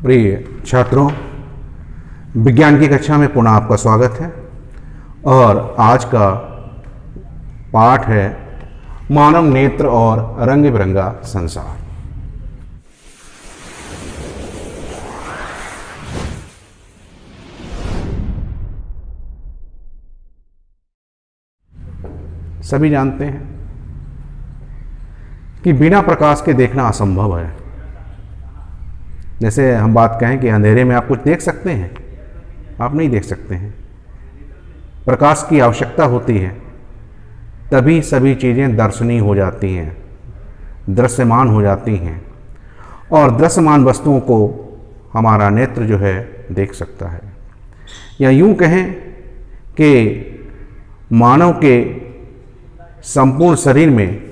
प्रिय छात्रों, विज्ञान की कक्षा में पुनः आपका स्वागत है। और आज का पाठ है मानव नेत्र और रंग बिरंगा संसार। सभी जानते हैं कि बिना प्रकाश के देखना असंभव है। जैसे हम बात कहें कि अंधेरे में आप कुछ देख सकते हैं, आप नहीं देख सकते हैं। प्रकाश की आवश्यकता होती है, तभी सभी चीज़ें दर्शनीय हो जाती हैं, दृश्यमान हो जाती हैं और दृश्यमान वस्तुओं को हमारा नेत्र जो है देख सकता है। या यूं कहें कि मानव के संपूर्ण शरीर में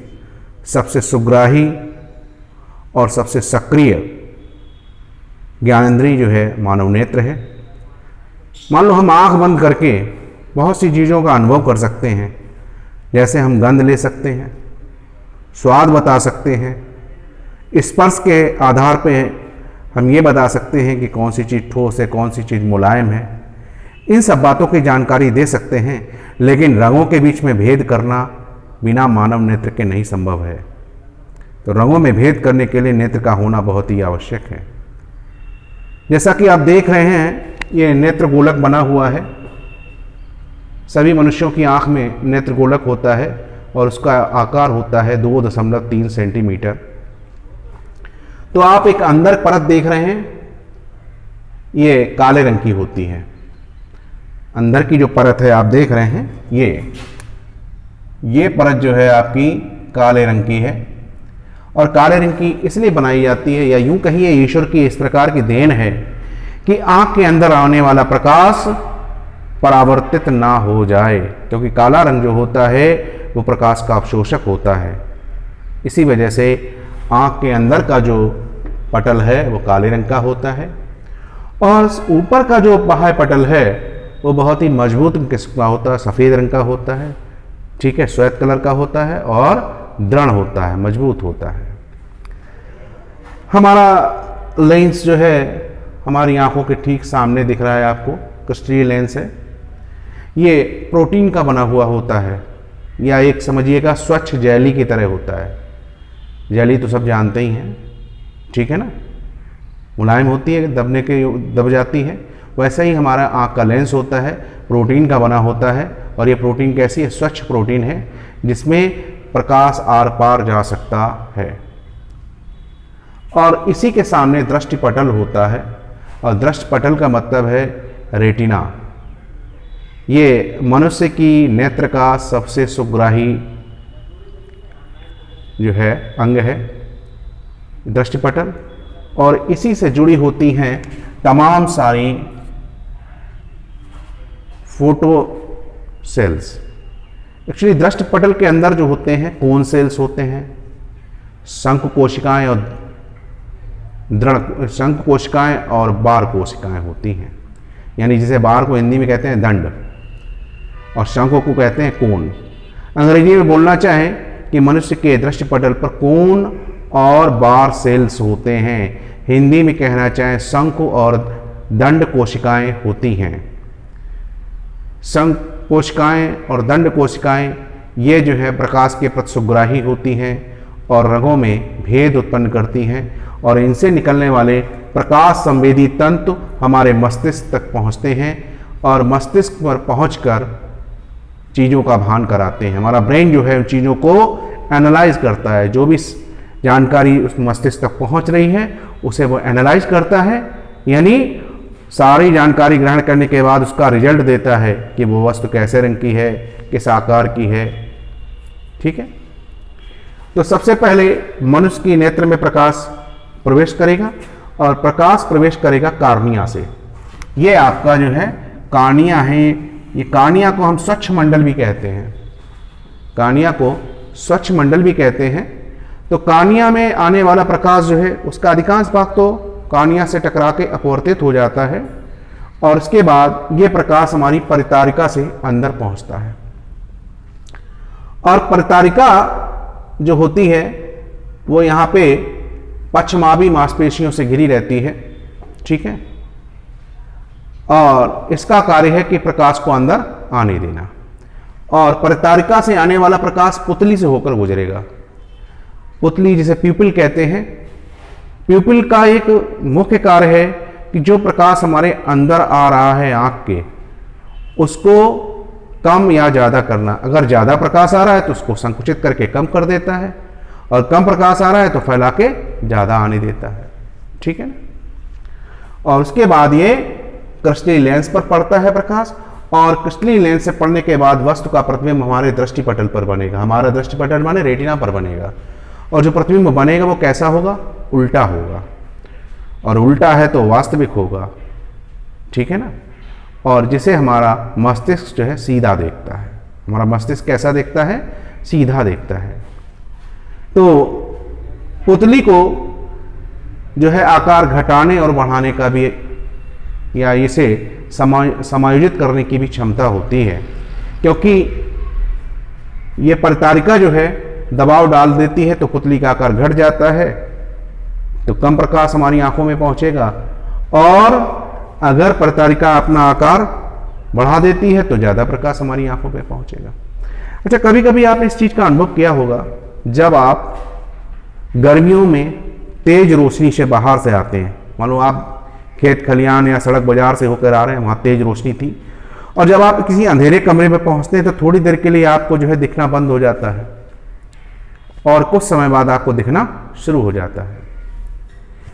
सबसे सुग्राही और सबसे सक्रिय ज्ञानेंद्रिय जो है मानव नेत्र है। मान लो हम आंख बंद करके बहुत सी चीज़ों का अनुभव कर सकते हैं। जैसे हम गंध ले सकते हैं, स्वाद बता सकते हैं, स्पर्श के आधार पे हम ये बता सकते हैं कि कौन सी चीज़ ठोस है, कौन सी चीज़ मुलायम है। इन सब बातों की जानकारी दे सकते हैं, लेकिन रंगों के बीच में भेद करना बिना मानव नेत्र के नहीं संभव है। तो रंगों में भेद करने के लिए नेत्र का होना बहुत ही आवश्यक है। जैसा कि आप देख रहे हैं, ये नेत्र गोलक बना हुआ है। सभी मनुष्यों की आंख में नेत्र गोलक होता है और उसका आकार होता है 2.3 सेंटीमीटर। तो आप एक अंदर परत देख रहे हैं, ये काले रंग की होती है। अंदर की जो परत है आप देख रहे हैं, ये परत जो है आपकी काले रंग की है। और काले रंग की इसलिए बनाई जाती है, या यूं कहिए ईश्वर की इस प्रकार की देन है कि आंख के अंदर आने वाला प्रकाश परावर्तित ना हो जाए, क्योंकि काला रंग जो होता है वो प्रकाश का अवशोषक होता है। इसी वजह से आंख के अंदर का जो पटल है वो काले रंग का होता है और ऊपर का जो बाह्य पटल है वो बहुत ही मजबूत किस्म का होता है, सफ़ेद रंग का होता है, ठीक है, श्वेत कलर का होता है और दृढ़ होता है, मजबूत होता है। हमारा लेंस जो है हमारी आंखों के ठीक सामने दिख रहा है आपको, क्रिस्टलीय लेंस है। ये प्रोटीन का बना हुआ होता है, या एक समझिएगा स्वच्छ जेली की तरह होता है। जेली तो सब जानते ही हैं, ठीक है ना, मुलायम होती है, दबने के दब जाती है। वैसा ही हमारा आंख का लेंस होता है, प्रोटीन का बना होता है। और ये प्रोटीन कैसी है? स्वच्छ प्रोटीन है, जिसमें प्रकाश आर पार जा सकता है। और इसी के सामने दृष्टिपटल होता है, और दृष्टिपटल का मतलब है रेटिना। ये मनुष्य की नेत्र का सबसे सुग्राही जो है अंग है, दृष्टिपटल। और इसी से जुड़ी होती हैं तमाम सारी फोटो सेल्स। एक्चुअली दृष्टिपटल के अंदर जो होते हैं कोन सेल्स होते हैं, शंकु कोशिकाएं और दृढ़ शंकु कोशिकाएं और बार कोशिकाएं होती हैं। यानी जिसे बार को हिंदी में कहते हैं दंड और शंकु को कहते हैं कोन। अंग्रेजी में बोलना चाहें कि मनुष्य के दृष्टिपटल पर कोन और बार सेल्स होते हैं। हिंदी में कहना चाहें शंकु और दंड कोशिकाएं होती हैं। शंकु कोशिकाएं और दंड कोशिकाएं ये जो है प्रकाश के प्रति सुग्राही होती हैं और रंगों में भेद उत्पन्न करती हैं। और इनसे निकलने वाले प्रकाश संवेदी तंतु हमारे मस्तिष्क तक पहुंचते हैं और मस्तिष्क पर पहुंचकर चीज़ों का भान कराते हैं। हमारा ब्रेन जो है उन चीज़ों को एनालाइज करता है। जो भी जानकारी उस मस्तिष्क तक पहुंच रही है उसे वो एनालाइज करता है, यानी सारी जानकारी ग्रहण करने के बाद उसका रिजल्ट देता है कि वो वस्तु कैसे रंग की है, किस आकार की है, ठीक है। तो सबसे पहले मनुष्य की नेत्र में प्रकाश प्रवेश करेगा और प्रकाश प्रवेश करेगा कार्निया से। ये आपका जो है कार्निया है। ये कार्निया को हम स्वच्छ मंडल भी कहते हैं, कार्निया को स्वच्छ मंडल भी कहते हैं। तो कार्निया में आने वाला प्रकाश जो है उसका अधिकांश भाग तो कार्निया से टकरा के अपवर्तित हो जाता है और उसके बाद ये प्रकाश हमारी परितारिका से अंदर पहुंचता है। और परितारिका जो होती है वो यहाँ पे पश्चमाभी मांसपेशियों से घिरी रहती है ठीक है। और इसका कार्य है कि प्रकाश को अंदर आने देना, और परितारिका से आने वाला प्रकाश पुतली से होकर गुजरेगा। पुतली जिसे प्यूपिल कहते हैं, प्यूपिल का एक मुख्य कार्य है कि जो प्रकाश हमारे अंदर आ रहा है आंख के, उसको कम या ज़्यादा करना। अगर ज़्यादा प्रकाश आ रहा है तो उसको संकुचित करके कम कर देता है, और कम प्रकाश आ रहा है तो फैला के ज़्यादा आने देता है, ठीक है ना। और उसके बाद ये क्रिस्टलीय लेंस पर पड़ता है प्रकाश, और क्रिस्टलीय लेंस से पड़ने के बाद वस्तु का प्रतिबिंब हमारे दृष्टिपटल पर बनेगा। हमारा दृष्टिपटल माने रेटिना पर बनेगा, और जो प्रतिबिंब बनेगा वो कैसा होगा? उल्टा होगा, और उल्टा है तो वास्तविक होगा, ठीक है ना। और जिसे हमारा मस्तिष्क जो है सीधा देखता है। हमारा मस्तिष्क कैसा देखता है? सीधा देखता है। तो पुतली को जो है आकार घटाने और बढ़ाने का भी, या इसे समायोजित करने की भी क्षमता होती है, क्योंकि ये परितारिका जो है दबाव डाल देती है तो पुतली का आकार घट जाता है, तो कम प्रकाश हमारी आंखों में पहुंचेगा, और अगर परितारिका अपना आकार बढ़ा देती है तो ज़्यादा प्रकाश हमारी आंखों पे पहुंचेगा। अच्छा, कभी कभी आपने इस चीज़ का अनुभव किया होगा, जब आप गर्मियों में तेज रोशनी से बाहर से आते हैं, मान लो आप खेत खलियान या सड़क बाजार से होकर आ रहे हैं, वहाँ तेज रोशनी थी, और जब आप किसी अंधेरे कमरे में पहुँचते हैं तो थोड़ी देर के लिए आपको जो है दिखना बंद हो जाता है, और कुछ समय बाद आपको दिखना शुरू हो जाता है,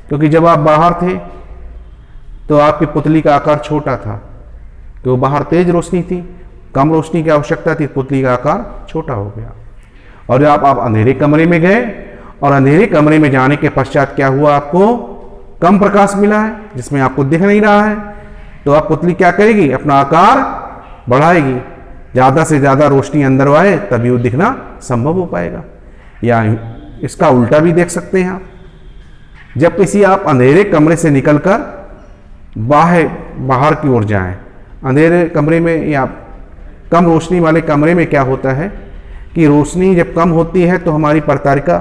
क्योंकि जब आप बाहर थे तो आपकी पुतली का आकार छोटा था, तो बाहर तेज रोशनी थी, कम रोशनी की आवश्यकता थी, पुतली का आकार छोटा हो गया। और जब आप अंधेरे कमरे में गए, और अंधेरे कमरे में जाने के पश्चात क्या हुआ? आपको कम प्रकाश मिला है, जिसमें आपको दिख नहीं रहा है, तो आप पुतली क्या करेगी? अपना आकार बढ़ाएगी, ज़्यादा से ज़्यादा रोशनी अंदर आए तभी वो दिखना संभव हो पाएगा। या इसका उल्टा भी देख सकते हैं आप, जब किसी आप अंधेरे कमरे से निकलकर बाहर की ओर जाएं, अंधेरे कमरे में या कम रोशनी वाले कमरे में क्या होता है कि रोशनी जब कम होती है तो हमारी परितारिका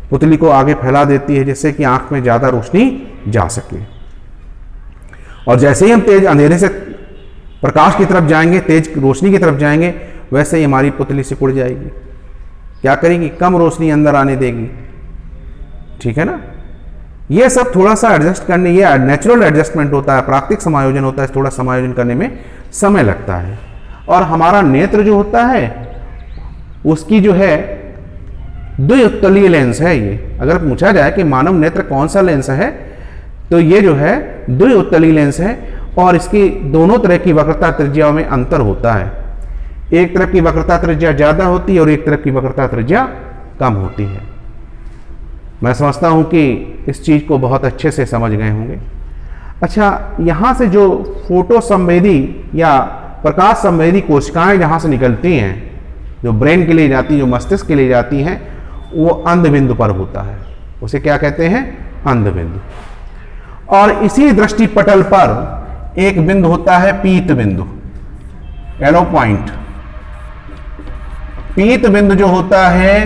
पुतली को आगे फैला देती है, जिससे कि आंख में ज़्यादा रोशनी जा सके। और जैसे ही हम तेज अंधेरे से प्रकाश की तरफ जाएंगे, तेज रोशनी की तरफ जाएंगे, वैसे ही हमारी पुतली सिकुड़ जाएगी। क्या करेगी? कम रोशनी अंदर आने देगी, ठीक है ना। ये सब थोड़ा सा एडजस्ट करने, ये नेचुरल एडजस्टमेंट होता है, प्राकृतिक समायोजन होता है, थोड़ा समायोजन करने में समय लगता है। और हमारा नेत्र जो होता है उसकी जो है द्विउत्तलीय लेंस है ये। अगर पूछा जाए कि मानव नेत्र कौन सा लेंस है, तो ये जो है द्विउत्तलीय लेंस है, और इसकी दोनों तरह की वक्रता त्रिज्याओं में अंतर होता है। एक तरफ की वक्रता त्रिज्या ज़्यादा होती है और एक तरफ की वक्रता त्रिज्या कम होती है। मैं समझता हूँ कि इस चीज़ को बहुत अच्छे से समझ गए होंगे। अच्छा, यहाँ से जो फोटो संवेदी या प्रकाश संवेदी कोशिकाएं जहाँ से निकलती हैं, जो ब्रेन के लिए जाती, जो मस्तिष्क के लिए जाती हैं, वो अंध बिंदु पर होता है। उसे क्या कहते हैं? अंध बिंदु। और इसी दृष्टिपटल पर एक बिंदु होता है पीत बिंदु, एलो पॉइंट। पीत बिंदु जो होता है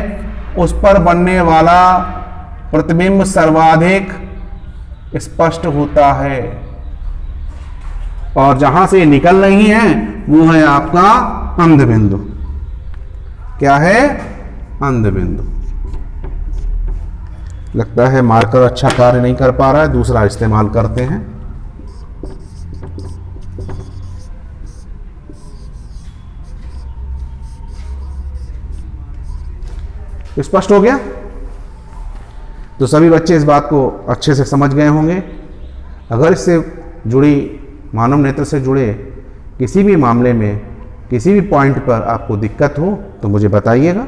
उस पर बनने वाला प्रतिबिंब सर्वाधिक स्पष्ट होता है, और जहां से निकल रही है वो है आपका अंध बिंदु। क्या है? अंध बिंदु। लगता है मार्कर अच्छा कार्य नहीं कर पा रहा है, दूसरा इस्तेमाल करते हैं। स्पष्ट हो गया? तो सभी बच्चे इस बात को अच्छे से समझ गए होंगे। अगर इससे जुड़ी, मानव नेत्र से जुड़े किसी भी मामले में, किसी भी पॉइंट पर आपको दिक्कत हो तो मुझे बताइएगा।